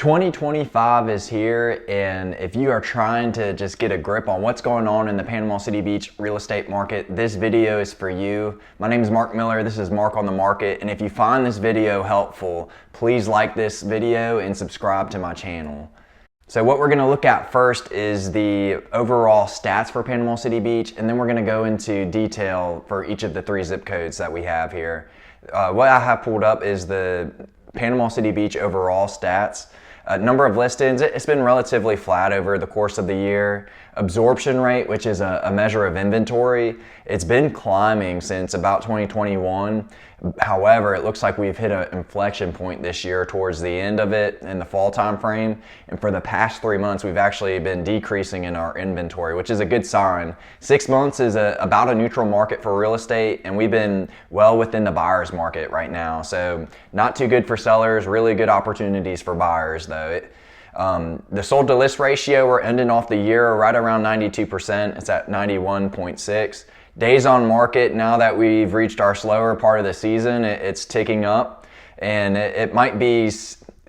2025 is here, and if you are trying to just get a grip on what's going on in the Panama City Beach real estate market, this video is for you. My name is Marc Miller. This is Marc on the Market, and if you find this video helpful, please like this video and subscribe to my channel. So what we're going to look at first is the overall stats for Panama City Beach, and then we're going to go into detail for each of the three zip codes that we have here. What I have pulled up is the Panama City Beach overall stats. Number of listings, it's been relatively flat over the course of the year. Absorption rate, which is a measure of inventory, it's been climbing since about 2021. However, it looks like we've hit an inflection point this year towards the end of it in the fall time frame. And for the past 3 months, we've actually been decreasing in our inventory, which is a good sign. 6 months is about a neutral market for real estate, and we've been well within the buyer's market right now. So not too good for sellers, really good opportunities for buyers though. The sold to list ratio, we're ending off the year right around 92%. It's at 91.6. Days on market, now that we've reached our slower part of the season, it's ticking up, and it might be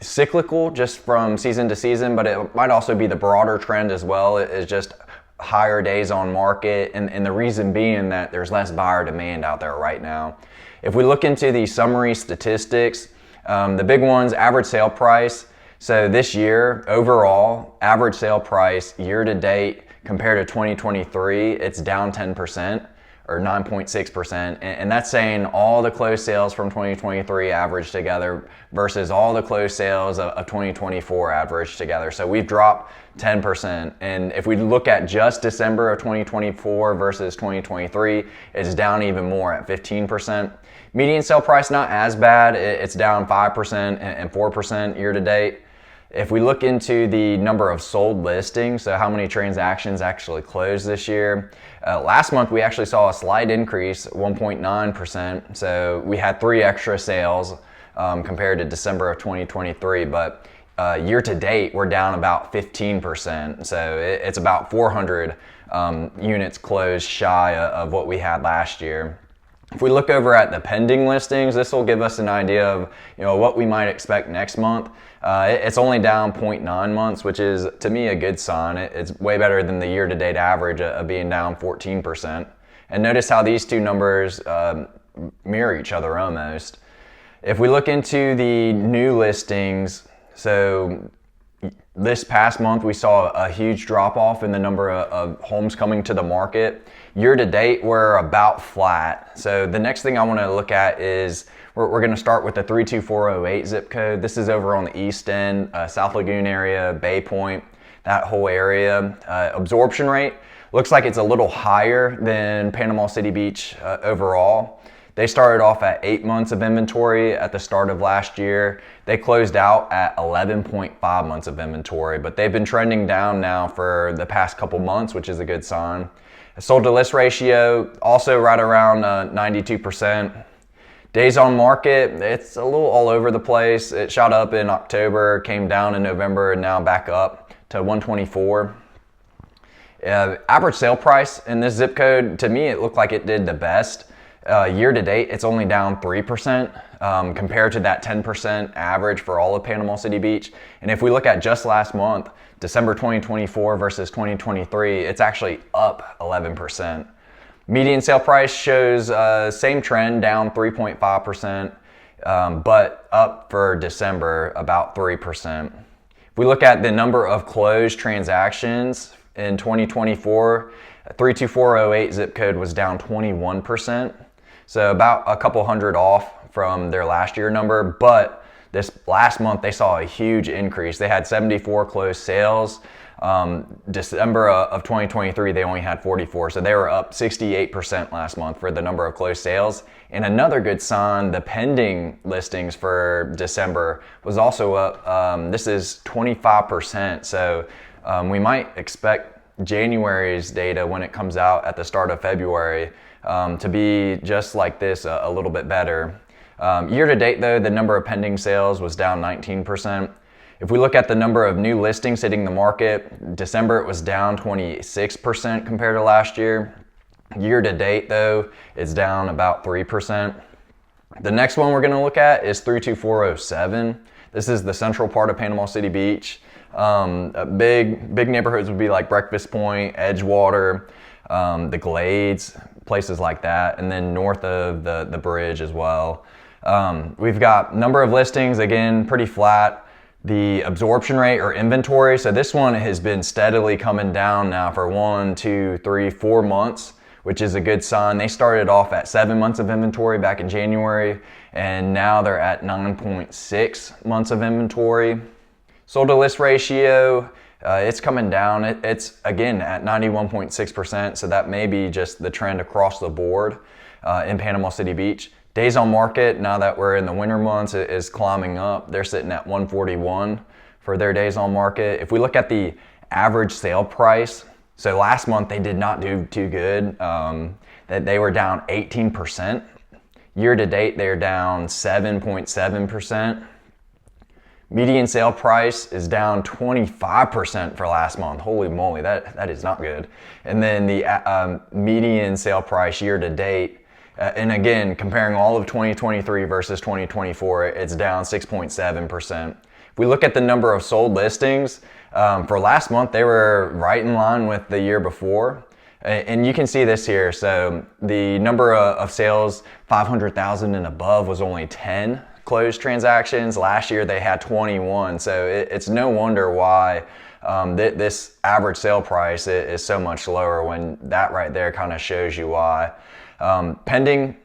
cyclical just from season to season, but it might also be the broader trend as well. It is just higher days on market, and the reason being that there's less buyer demand out there right now. If we look into the summary statistics, the big ones, average sale price. So this year, overall, average sale price year to date compared to 2023, it's down 10% or 9.6%. And that's saying all the closed sales from 2023 averaged together versus all the closed sales of 2024 averaged together. So we've dropped 10%. And if we look at just December of 2024 versus 2023, it's down even more at 15%. Median sale price, not as bad. It's down 5% and 4% year to date. If we look into the number of sold listings, so how many transactions actually closed this year, last month we actually saw a slight increase, 1.9%. So we had 3 extra sales compared to December of 2023, but year to date we're down about 15%. So it's about 400 units closed shy of what we had last year. If we look over at the pending listings, this will give us an idea of what we might expect next month. It's only down 0.9 months, which is to me a good sign. It's way better than the year-to-date average of being down 14%. And notice how these two numbers mirror each other almost. If we look into the new listings, so this past month we saw a huge drop off in the number of homes coming to the market. Year to date we're about flat. So the next thing I want to look at is we're going to start with the 32408 zip code. This is over on the east end, South Lagoon area, Bay Point, that whole area. Absorption rate looks like it's a little higher than Panama City Beach overall. They started off at 8 months of inventory at the start of last year. They closed out at 11.5 months of inventory, but they've been trending down now for the past couple months, which is a good sign. Sold to list ratio, also right around 92%. Days on market, it's a little all over the place. It shot up in October, came down in November, and now back up to 124. Average sale price in this zip code, to me, it looked like it did the best. Year to date, it's only down 3% compared to that 10% average for all of Panama City Beach. And if we look at just last month, December 2024 versus 2023, it's actually up 11%. Median sale price shows same trend, down 3.5%, but up for December about 3%. If we look at the number of closed transactions in 2024, 32408 zip code was down 21%. So about a couple hundred off from their last year number, but this last month they saw a huge increase. They had 74 closed sales. December of 2023 they only had 44, so they were up 68% last month for the number of closed sales. And another good sign, the pending listings for December was also up. This is 25%, so we might expect January's data when it comes out at the start of February to be just like this, a little bit better. Year to date though, the number of pending sales was down 19%. If we look at the number of new listings hitting the market, December it was down 26% compared to last year. Year to date though, it's down about 3%. The next one we're going to look at is 32407. This is the central part of Panama City Beach. Big neighborhoods would be like Breakfast Point, Edgewater, the Glades, places like that, and then north of the bridge as well. We've got number of listings, again, pretty flat. The absorption rate or inventory, so this one has been steadily coming down now for 1, 2, 3, 4 months, which is a good sign. They started off at 7 months of inventory back in January, and now they're at 9.6 months of inventory. Sold to list ratio, it's coming down. It's again at 91.6%, so that may be just the trend across the board in Panama City Beach. Days on market, now that we're in the winter months, it is climbing up. They're sitting at 141 for their days on market. If we look at the average sale price, so last month they did not do too good. That they were down 18%. Year to date, they're down 7.7%. Median sale price is down 25% for last month. Holy moly, that is not good. And then the median sale price year to date, and again, comparing all of 2023 versus 2024, it's down 6.7%. If we look at the number of sold listings, for last month, they were right in line with the year before. And you can see this here. So the number of sales, 500,000 and above, was only 10 closed transactions. Last year, they had 21. So it's no wonder why this average sale price is so much lower, when that right there kind of shows you why. Pending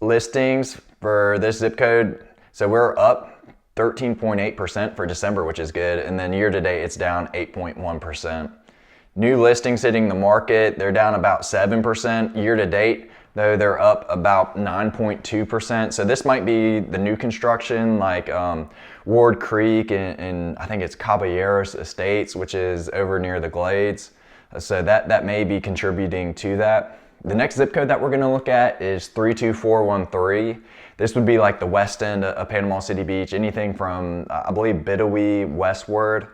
listings for this zip code, so we're up 13.8% for December, which is good, and then year to date it's down 8.1%. New listings hitting the market, they're down about 7% year to date, though they're up about 9.2%. So this might be the new construction, like Ward Creek and I think it's Caballeros Estates, which is over near the Glades. So that may be contributing to that. The next zip code that we're going to look at is 32413. This would be like the west end of Panama City Beach, anything from, I believe, Bidawee westward.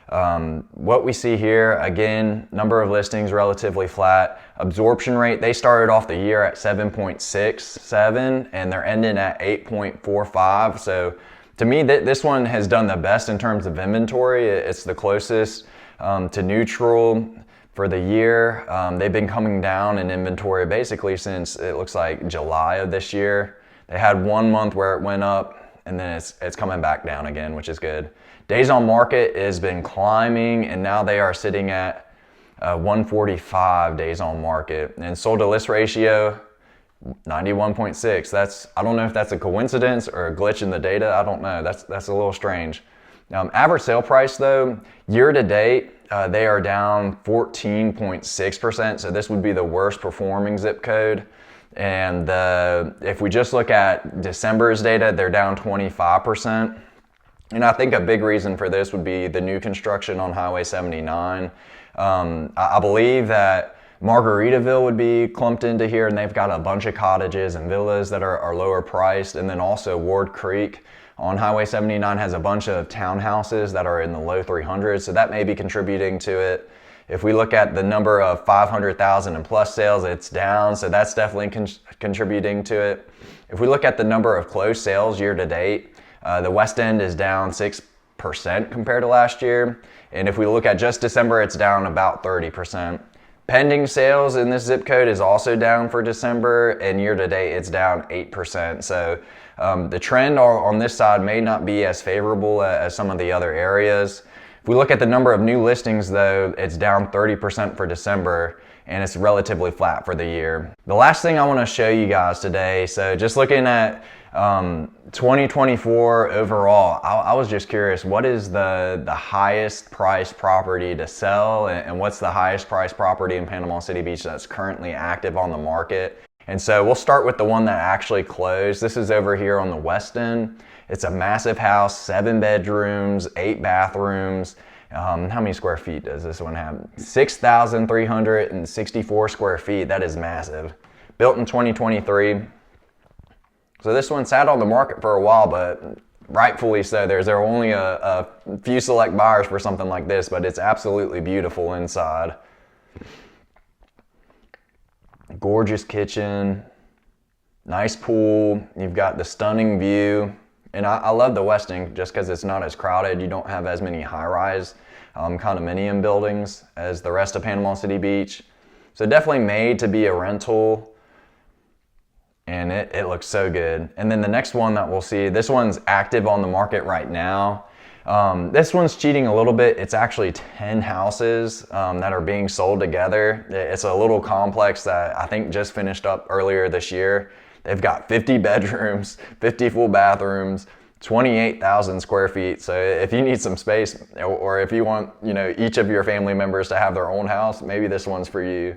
What we see here, again, number of listings relatively flat. Absorption rate, they started off the year at 7.67 and they're ending at 8.45. So to me, this one has done the best in terms of inventory. It's the closest to neutral for the year. They've been coming down in inventory basically since it looks like July of this year. They had 1 month where it went up and then it's coming back down again, which is good. Days on market has been climbing and now they are sitting at 145 days on market. And sold to list ratio, 91.6. I don't know if that's a coincidence or a glitch in the data. I don't know. That's a little strange. Average sale price though, year to date, they are down 14.6%. So this would be the worst performing zip code. And if we just look at December's data, they're down 25%. And I think a big reason for this would be the new construction on Highway 79. I believe that Margaritaville would be clumped into here, and they've got a bunch of cottages and villas that are lower priced. And then also Ward Creek on Highway 79 has a bunch of townhouses that are in the low 300s, so that may be contributing to it. If we look at the number of 500,000 and plus sales, it's down, so that's definitely contributing to it. If we look at the number of closed sales year to date, the West End is down 6% compared to last year. And if we look at just December, it's down about 30%. Pending sales in this zip code is also down for December, and year to date it's down 8%. So the trend on this side may not be as favorable as some of the other areas. If we look at the number of new listings though, it's down 30% for December, and it's relatively flat for the year. The last thing I want to show you guys today, so just looking at 2024 overall, I was just curious, what is the highest priced property to sell, and what's the highest priced property in Panama City Beach that's currently active on the market? And so we'll start with the one that actually closed. This is over here on the west end. It's a massive house, 7 bedrooms, 8 bathrooms. How many square feet does this one have? 6,364 square feet. That is massive. Built in 2023. So this one sat on the market for a while, but rightfully so. There are only a few select buyers for something like this, but it's absolutely beautiful inside. Gorgeous kitchen, nice pool. You've got the stunning view And I love the West End just because it's not as crowded. You don't have as many high-rise condominium buildings as the rest of Panama City Beach. So definitely made to be a rental, and it looks so good. And then the next one that we'll see, this one's active on the market right now. This one's cheating a little bit. It's actually 10 houses that are being sold together. It's a little complex that I think just finished up earlier this year. They've got 50 bedrooms, 50 full bathrooms, 28,000 square feet. So if you need some space, or if you want, each of your family members to have their own house, maybe this one's for you.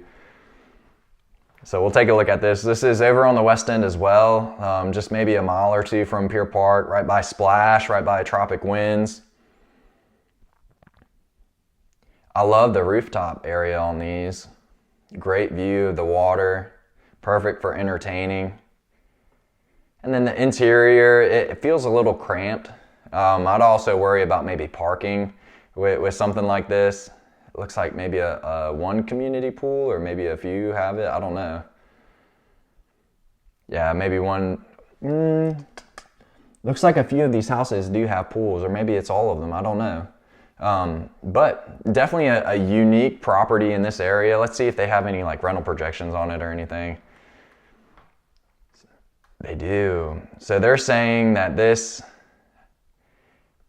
So we'll take a look at this. This is over on the West End as well, just maybe a mile or two from Pier Park, right by Splash, right by Tropic Winds. I love the rooftop area on these. Great view of the water, perfect for entertaining. And then the interior, it feels a little cramped. I'd also worry about maybe parking with something like this. It looks like maybe a one community pool, or maybe a few have it. I don't know. Yeah, maybe one. Looks like a few of these houses do have pools, or maybe it's all of them. I don't know. But definitely a unique property in this area. Let's see if they have any like rental projections on it or anything. They do. So they're saying that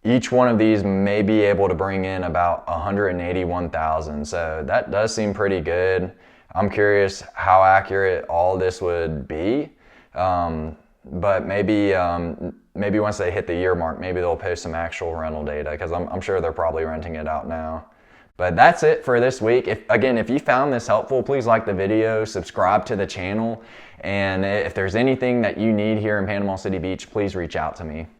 each one of these may be able to bring in about 181,000. So that does seem pretty good. I'm curious how accurate all this would be. But maybe once they hit the year mark, maybe they'll post some actual rental data, because I'm sure they're probably renting it out now. But that's it for this week. If you found this helpful, please like the video, subscribe to the channel, and if there's anything that you need here in Panama City Beach, please reach out to me.